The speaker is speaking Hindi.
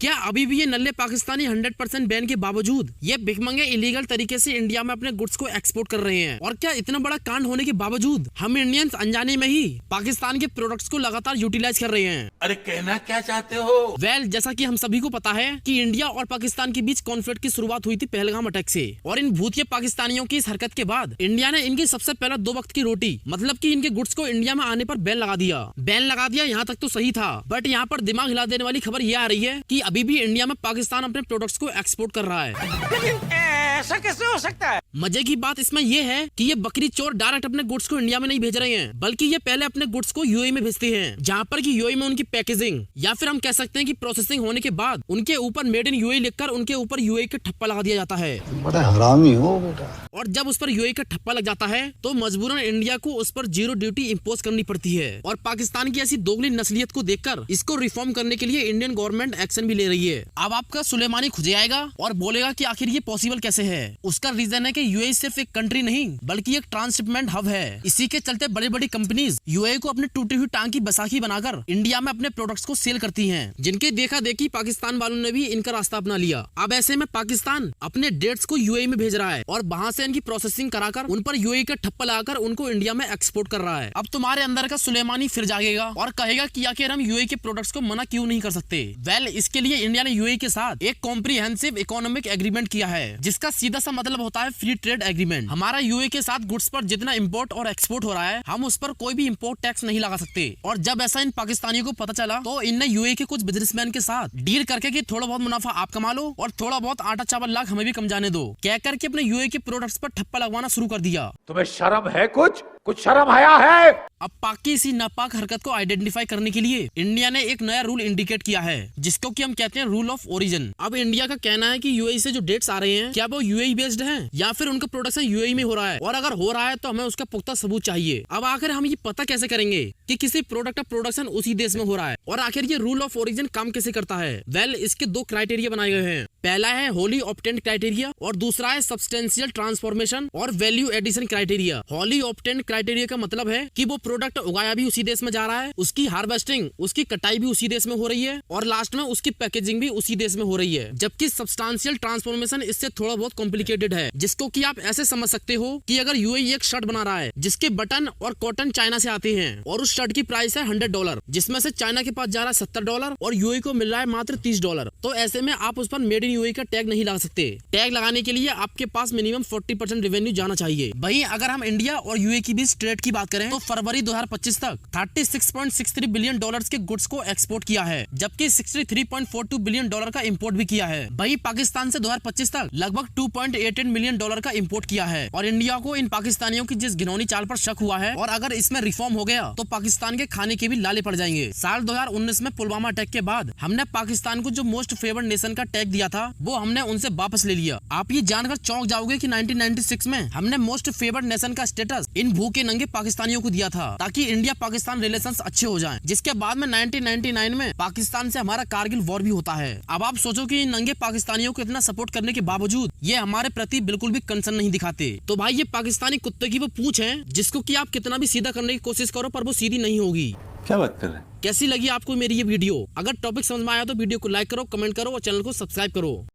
क्या अभी भी ये नल्ले पाकिस्तानी 100% बैन के बावजूद ये भिखमंगे इलीगल तरीके से इंडिया में अपने गुड्स को एक्सपोर्ट कर रहे हैं? और क्या इतना बड़ा कांड होने के बावजूद हम इंडियंस अनजाने में ही पाकिस्तान के प्रोडक्ट्स को लगातार यूटिलाइज कर रहे हैं? अरे कहना क्या चाहते हो? जैसा कि हम सभी को पता है कि इंडिया और पाकिस्तान के बीच कॉन्फ्लिक्ट की शुरुआत हुई थी पहलगाम अटैक से, और इन भूतिया पाकिस्तानियों की इस हरकत के बाद इंडिया ने इनकी सबसे पहले 2 वक्त की रोटी मतलब कि इनके गुड्स को इंडिया में आने पर बैन लगा दिया। यहाँ तक तो सही था, बट यहाँ पर दिमाग हिला देने वाली खबर ये आ रही है कि अभी भी इंडिया में पाकिस्तान अपने प्रोडक्ट्स को एक्सपोर्ट कर रहा है। ऐसा कैसे हो सकता है? मजे की बात इसमें ये है कि ये बकरी चोर डायरेक्ट अपने गुड्स को इंडिया में नहीं भेज रहे हैं, बल्कि ये पहले अपने गुड्स को यूएई में भेजते हैं, जहाँ पर कि यूएई में उनकी पैकेजिंग या फिर हम कह सकते हैं कि प्रोसेसिंग होने के बाद उनके ऊपर मेड इन यूएई लिखकर उनके ऊपर यूएई का ठप्पा लगा दिया जाता है। बड़ा हरामी हो बेटा। और जब उस पर यूएई का ठप्पा लग जाता है तो मजबूरन इंडिया को उस पर 0 ड्यूटी इम्पोज करनी पड़ती है। और पाकिस्तान की ऐसी दोगली नस्लियत को देखकर इसको रिफॉर्म करने के लिए इंडियन गवर्नमेंट एक्शन भी ले रही है। अब आपका सुलेमानी खुजे आएगा और बोलेगा कि आखिर ये पॉसिबल कैसे है। उसका रीजन है कि यूएई सिर्फ एक कंट्री नहीं बल्कि एक ट्रांसशिपमेंट हब है। इसी के चलते बड़ी बड़ी कंपनीज यूएई को अपनी टूटी हुई टांग की बैसाखी बनाकर इंडिया में अपने प्रोडक्ट्स को सेल करती हैं, जिनके देखा देखी पाकिस्तान वालों ने भी इनका रास्ता अपना लिया। अब ऐसे में पाकिस्तान अपने डेट्स को यूएई में भेज रहा है और वहाँ से इनकी प्रोसेसिंग कराकर उन पर यूएई का ठप्पा लगाकर उनको इंडिया में एक्सपोर्ट कर रहा है। अब तुम्हारे अंदर का सुलेमानी फिर जागेगा और कहेगा कि आखिर हम यूएई के प्रोडक्ट्स को मना क्यों नहीं कर सकते। इसके लिए इंडिया ने यूएई के साथ एक कॉम्प्रिहेंसिव इकोनॉमिक एग्रीमेंट किया है, जिसका सीधा सा मतलब होता है फ्री ट्रेड एग्रीमेंट। हमारा यूएई के साथ गुड्स पर जितना इंपोर्ट और एक्सपोर्ट हो रहा है हम उस पर कोई भी इंपोर्ट टैक्स नहीं लगा सकते। और जब ऐसा इन पाकिस्तानियों को पता चला तो इनने यूएई के कुछ बिजनेसमैन के साथ डील करके कि थोड़ा बहुत मुनाफा आप कमा लो और थोड़ा बहुत आटा चावल लाख हमें भी कम जाने दो, कह करके अपने यूएई के प्रोडक्ट्स पर ठप्पा लगवाना शुरू कर दिया। तुम्हें शर्म है? कुछ शर्म आया है? अब पाक की इसी नापाक हरकत को आइडेंटिफाई करने के लिए इंडिया ने एक नया रूल इंडिकेट किया है, जिसको कि हम कहते हैं रूल ऑफ ओरिजिन। अब इंडिया का कहना है कि यूएई से जो डेट्स आ रहे हैं क्या वो यूएई बेस्ड हैं या फिर उनका प्रोडक्शन यूएई में हो रहा है, और अगर हो रहा है तो हमें उसका पुख्ता सबूत चाहिए। अब आखिर हम ये पता कैसे करेंगे कि किसी प्रोडक्ट का प्रोडक्शन उसी देश में हो रहा है, और आखिर ये रूल ऑफ ओरिजिन काम कैसे करता है? इसके 2 क्राइटेरिया बनाए गए हैं। पहला है होली ऑब्टेंड क्राइटेरिया और दूसरा है सब्सटेंशियल ट्रांसफॉर्मेशन और value addition criteria. Wholly obtained criteria का मतलब है कि वो प्रोडक्ट उगाया भी उसी देश में जा रहा है, उसकी हार्वेस्टिंग उसकी कटाई भी उसी देश में हो रही है और लास्ट में उसकी पैकेजिंग भी उसी देश में हो रही है। जबकि सब्सटेंशियल ट्रांसफॉर्मेशन इससे थोड़ा बहुत कॉम्प्लिकेटेड है, जिसको कि आप ऐसे समझ सकते हो कि अगर यूएई एक शर्ट बना रहा है जिसके बटन और कॉटन चाइना से आते हैं और उस शर्ट की प्राइस है $100, जिसमें से चाइना के पास जा रहा है $70 और यूएई को मिल रहा है मात्र $30, तो ऐसे में आप उस पर मेड इन यूएई का टैग नहीं लगा सकते। टैग लगाने के लिए आपके पास मिनिमम 40% रेवेन्यू जाना चाहिए। वहीं अगर हम इंडिया और यूएई की बीच ट्रेड की बात करें तो फरवरी 2025 तक $36.63 बिलियन के गुड्स को एक्सपोर्ट किया है, जबकि $63.42 बिलियन का इंपोर्ट भी किया है। वहीं पाकिस्तान से 2025 तक लगभग $2.88 मिलियन का इंपोर्ट किया है। और इंडिया को इन पाकिस्तानियों की जिस घिनौनी चाल पर शक हुआ है, और अगर इसमें रिफॉर्म हो गया तो पाकिस्तान के खाने के भी लाले पड़ जाएंगे। साल 2019 में पुलवामा अटैक के बाद हमने पाकिस्तान को जो मोस्ट फेवर्ड नेशन का टैग दिया था वो हमने उनसे वापस ले लिया। आप ये जानकर चौंक जाओगे कि 1996 में हमने मोस्ट फेवर्ड नेशन का स्टेटस इन भूखे नंगे पाकिस्तानियों को दिया था, ताकि इंडिया पाकिस्तान रिलेशंस अच्छे हो जाएं। जिसके बाद में 1999 में पाकिस्तान से हमारा कारगिल वॉर भी होता है। अब आप सोचो कि इन नंगे पाकिस्तानियों को इतना सपोर्ट करने के बावजूद ये हमारे प्रति बिल्कुल भी कंसर्न नहीं दिखाते। तो भाई ये पाकिस्तानी कुत्ते की वो पूंछ है जिसको कि आप कितना भी सीधा करने की कोशिश करो पर वो सीधी नहीं होगी। क्या बात कर रहे हैं? कैसी लगी आपको मेरी ये वीडियो? अगर टॉपिक समझ में आया तो वीडियो को लाइक करो, कमेंट करो और चैनल को सब्सक्राइब करो।